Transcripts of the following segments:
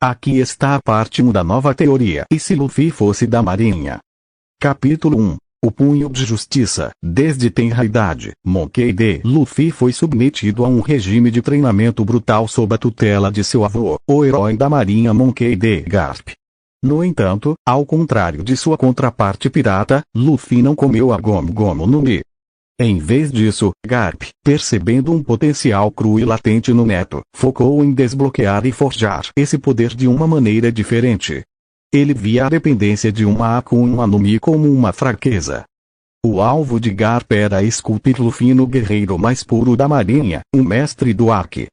Aqui está a parte 1 da nova teoria. E se Luffy fosse da Marinha? Capítulo 1. O Punho de Justiça. Desde tenra idade, Monkey D. Luffy foi submetido a um regime de treinamento brutal sob a tutela de seu avô, o herói da Marinha Monkey D. Garp. No entanto, ao contrário de sua contraparte pirata, Luffy não comeu a Gomu Gomu no Mi. Em vez disso, Garp, percebendo um potencial cru e latente no neto, focou em desbloquear e forjar esse poder de uma maneira diferente. Ele via a dependência de uma Akuma no Mi como uma fraqueza. O alvo de Garp era esculpir Luffy no guerreiro mais puro da Marinha, um mestre do Haki.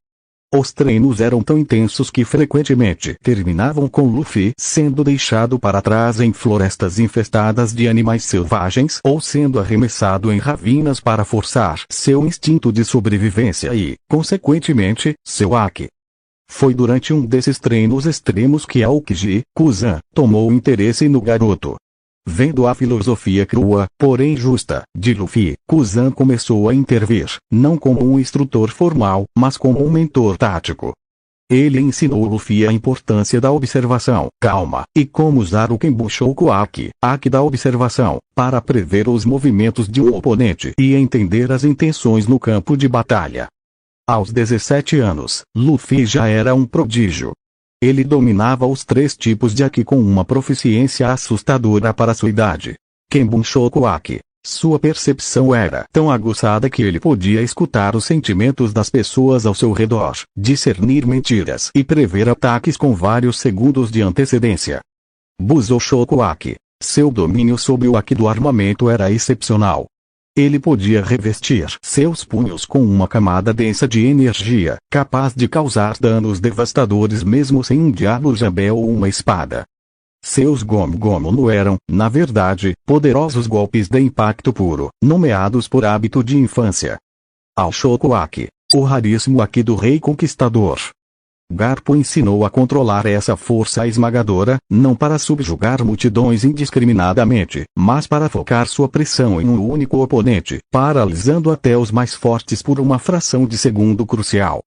Os treinos eram tão intensos que frequentemente terminavam com Luffy sendo deixado para trás em florestas infestadas de animais selvagens ou sendo arremessado em ravinas para forçar seu instinto de sobrevivência e, consequentemente, seu Haki. Foi durante um desses treinos extremos que Aokiji Kuzan tomou interesse no garoto. Vendo a filosofia crua, porém justa, de Luffy, Kuzan começou a intervir, não como um instrutor formal, mas como um mentor tático. Ele ensinou Luffy a importância da observação, calma, e como usar o Kenbushoku Haki da observação, para prever os movimentos de um oponente e entender as intenções no campo de batalha. Aos 17 anos, Luffy já era um prodígio. Ele dominava os 3 tipos de Haki com uma proficiência assustadora para sua idade. Kenbushoku Haki. Sua percepção era tão aguçada que ele podia escutar os sentimentos das pessoas ao seu redor, discernir mentiras e prever ataques com vários segundos de antecedência. Busoshoku Haki. Seu domínio sobre o Haki do armamento era excepcional. Ele podia revestir seus punhos com uma camada densa de energia, capaz de causar danos devastadores mesmo sem um diabo jambé ou uma espada. Seus Gomu Gomu no eram, na verdade, poderosos golpes de impacto puro, nomeados por hábito de infância. Aoshoku Haki, o raríssimo Haki do Rei Conquistador. Garp ensinou a controlar essa força esmagadora, não para subjugar multidões indiscriminadamente, mas para focar sua pressão em um único oponente, paralisando até os mais fortes por uma fração de segundo crucial.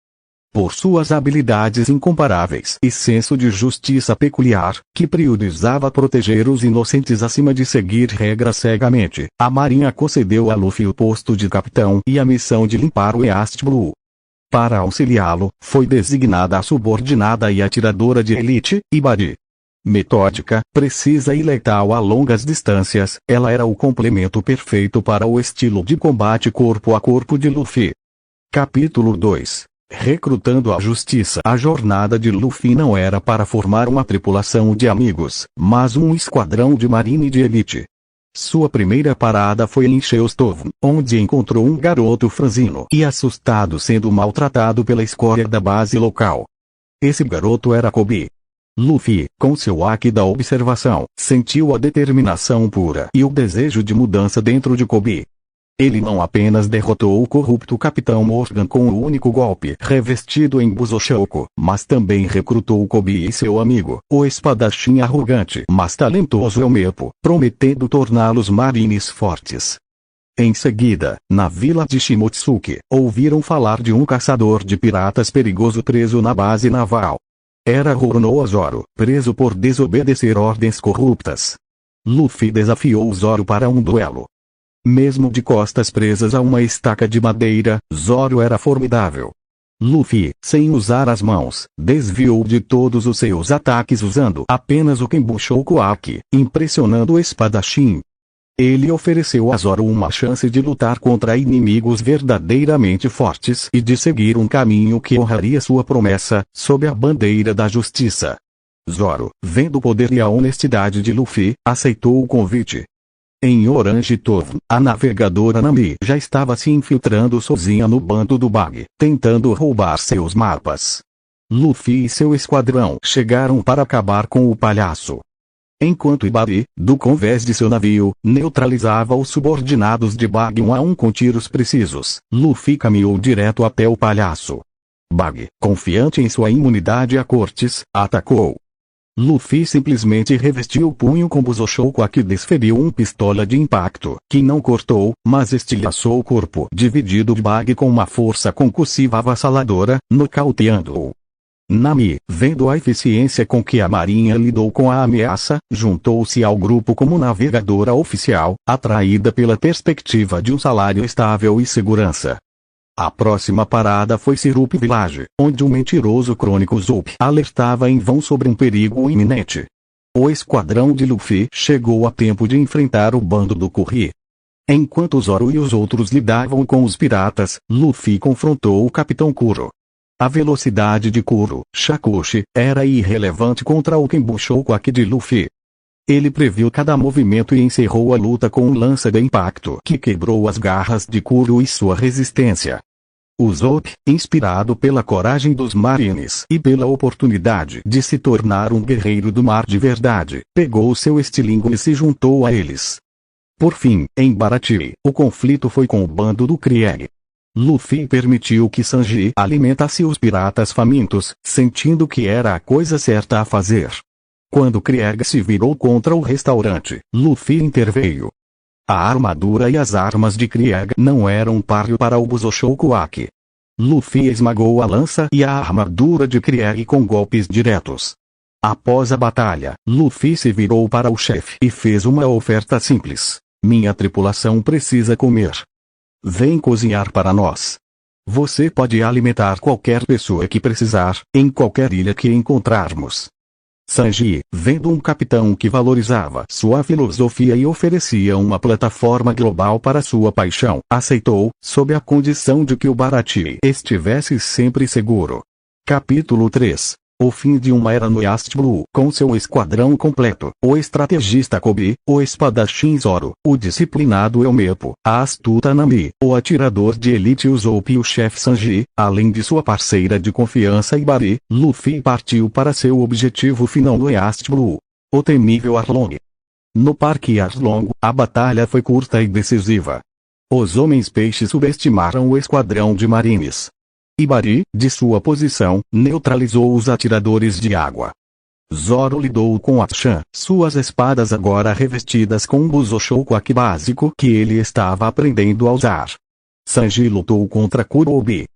Por suas habilidades incomparáveis e senso de justiça peculiar, que priorizava proteger os inocentes acima de seguir regras cegamente, a Marinha concedeu a Luffy o posto de capitão e a missão de limpar o East Blue. Para auxiliá-lo, foi designada a subordinada e atiradora de elite, Ibari. Metódica, precisa e letal a longas distâncias, ela era o complemento perfeito para o estilo de combate corpo a corpo de Luffy. Capítulo 2. Recrutando a Justiça. A jornada de Luffy não era para formar uma tripulação de amigos, mas um esquadrão de marine de elite. Sua primeira parada foi em Sheostovn, onde encontrou um garoto franzino e assustado sendo maltratado pela escória da base local. Esse garoto era Kobe. Luffy, com seu Haki da observação, sentiu a determinação pura e o desejo de mudança dentro de Kobe. Ele não apenas derrotou o corrupto Capitão Morgan com o único golpe revestido em Busoshoku, mas também recrutou Kobe e seu amigo, o espadachim arrogante mas talentoso Elmepo, prometendo torná-los marines fortes. Em seguida, na vila de Shimotsuki, ouviram falar de um caçador de piratas perigoso preso na base naval. Era Roronoa Zoro, preso por desobedecer ordens corruptas. Luffy desafiou Zoro para um duelo. Mesmo de costas presas a uma estaca de madeira, Zoro era formidável. Luffy, sem usar as mãos, desviou de todos os seus ataques usando apenas o Kenbushoku Haki, impressionando o espadachim. Ele ofereceu a Zoro uma chance de lutar contra inimigos verdadeiramente fortes e de seguir um caminho que honraria sua promessa, sob a bandeira da justiça. Zoro, vendo o poder e a honestidade de Luffy, aceitou o convite. Em Orange Town, a navegadora Nami já estava se infiltrando sozinha no bando do Bug, tentando roubar seus mapas. Luffy e seu esquadrão chegaram para acabar com o palhaço. Enquanto Ibari, do convés de seu navio, neutralizava os subordinados de Bug um a um com tiros precisos, Luffy caminhou direto até o palhaço. Bug, confiante em sua imunidade a cortes, atacou. Luffy simplesmente revestiu o punho com Busoshoku Haki e desferiu um pistola de impacto, que não cortou, mas estilhaçou o corpo dividido de Bug com uma força concussiva avassaladora, nocauteando-o. Nami, vendo a eficiência com que a Marinha lidou com a ameaça, juntou-se ao grupo como navegadora oficial, atraída pela perspectiva de um salário estável e segurança. A próxima parada foi Syrup Village, onde o mentiroso crônico Zope alertava em vão sobre um perigo iminente. O esquadrão de Luffy chegou a tempo de enfrentar o bando do Curry. Enquanto Zoro e os outros lidavam com os piratas, Luffy confrontou o Capitão Kuro. A velocidade de Kuro, Shakushi, era irrelevante contra o Kenbushoku de Luffy. Ele previu cada movimento e encerrou a luta com um lança de impacto que quebrou as garras de Kuro e sua resistência. O Zope, inspirado pela coragem dos Marines e pela oportunidade de se tornar um guerreiro do mar de verdade, pegou seu estilingue e se juntou a eles. Por fim, em Baratie, o conflito foi com o bando do Krieg. Luffy permitiu que Sanji alimentasse os piratas famintos, sentindo que era a coisa certa a fazer. Quando Krieg se virou contra o restaurante, Luffy interveio. A armadura e as armas de Krieg não eram páreo para o Busoshoku. Luffy esmagou a lança e a armadura de Krieg com golpes diretos. Após a batalha, Luffy se virou para o chefe e fez uma oferta simples. Minha tripulação precisa comer. Vem cozinhar para nós. Você pode alimentar qualquer pessoa que precisar, em qualquer ilha que encontrarmos. Sanji, vendo um capitão que valorizava sua filosofia e oferecia uma plataforma global para sua paixão, aceitou, sob a condição de que o Baratie estivesse sempre seguro. Capítulo 3. O fim de uma era no East Blue. Com seu esquadrão completo, o estrategista Kobe, o espadachim Zoro, o disciplinado Elmepo, a astuta Nami, o atirador de elite Usopp e o chefe Sanji, além de sua parceira de confiança Ibari, Luffy partiu para seu objetivo final no East Blue. O temível Arlong. No Parque Arlong, a batalha foi curta e decisiva. Os homens-peixes subestimaram o esquadrão de marines. Ibari, de sua posição, neutralizou os atiradores de água. Zoro lidou com Atshan, suas espadas agora revestidas com um Busoshoku básico que ele estava aprendendo a usar. Sanji lutou contra Kurobe.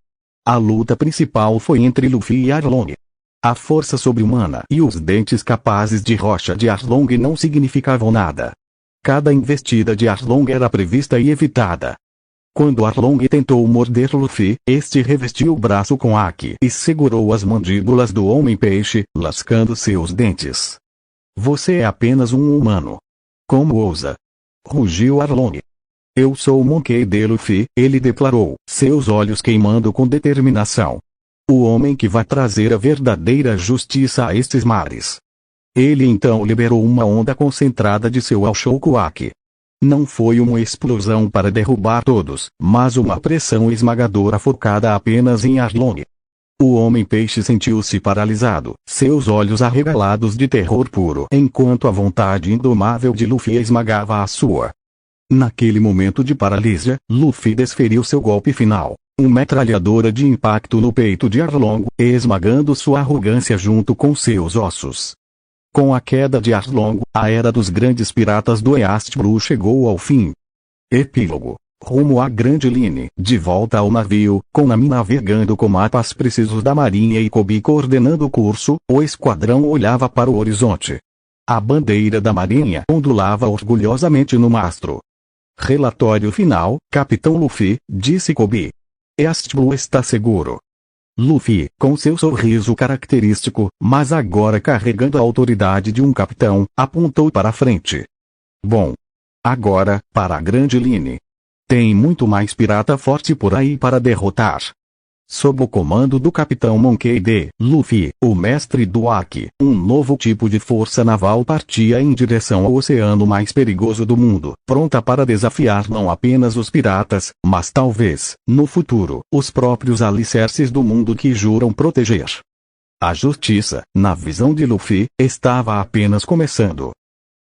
A luta principal foi entre Luffy e Arlong. A força sobre-humana e os dentes capazes de rocha de Arlong não significavam nada. Cada investida de Arlong era prevista e evitada. Quando Arlong tentou morder Luffy, este revestiu o braço com Haki e segurou as mandíbulas do homem-peixe, lascando seus dentes. Você é apenas um humano. Como ousa? Rugiu Arlong. Eu sou o Monkey D. Luffy, ele declarou, seus olhos queimando com determinação. O homem que vai trazer a verdadeira justiça a estes mares. Ele então liberou uma onda concentrada de seu Oshoku. Não foi uma explosão para derrubar todos, mas uma pressão esmagadora focada apenas em Arlong. O homem-peixe sentiu-se paralisado, seus olhos arregalados de terror puro, enquanto a vontade indomável de Luffy esmagava a sua. Naquele momento de paralisia, Luffy desferiu seu golpe final, uma metralhadora de impacto no peito de Arlong, esmagando sua arrogância junto com seus ossos. Com a queda de Arlong, a era dos grandes piratas do East Blue chegou ao fim. Epílogo. Rumo à Grande Line, de volta ao navio, com Nami navegando com mapas precisos da marinha e Kobe coordenando o curso, o esquadrão olhava para o horizonte. A bandeira da marinha ondulava orgulhosamente no mastro. Relatório final, Capitão Luffy, disse Kobe. East Blue está seguro. Luffy, com seu sorriso característico, mas agora carregando a autoridade de um capitão, apontou para a frente. Bom. Agora, para a Grande Line. Tem muito mais pirata forte por aí para derrotar. Sob o comando do Capitão Monkey D. Luffy, o mestre do Haki, um novo tipo de força naval partia em direção ao oceano mais perigoso do mundo, pronta para desafiar não apenas os piratas, mas talvez, no futuro, os próprios alicerces do mundo que juram proteger. A justiça, na visão de Luffy, estava apenas começando.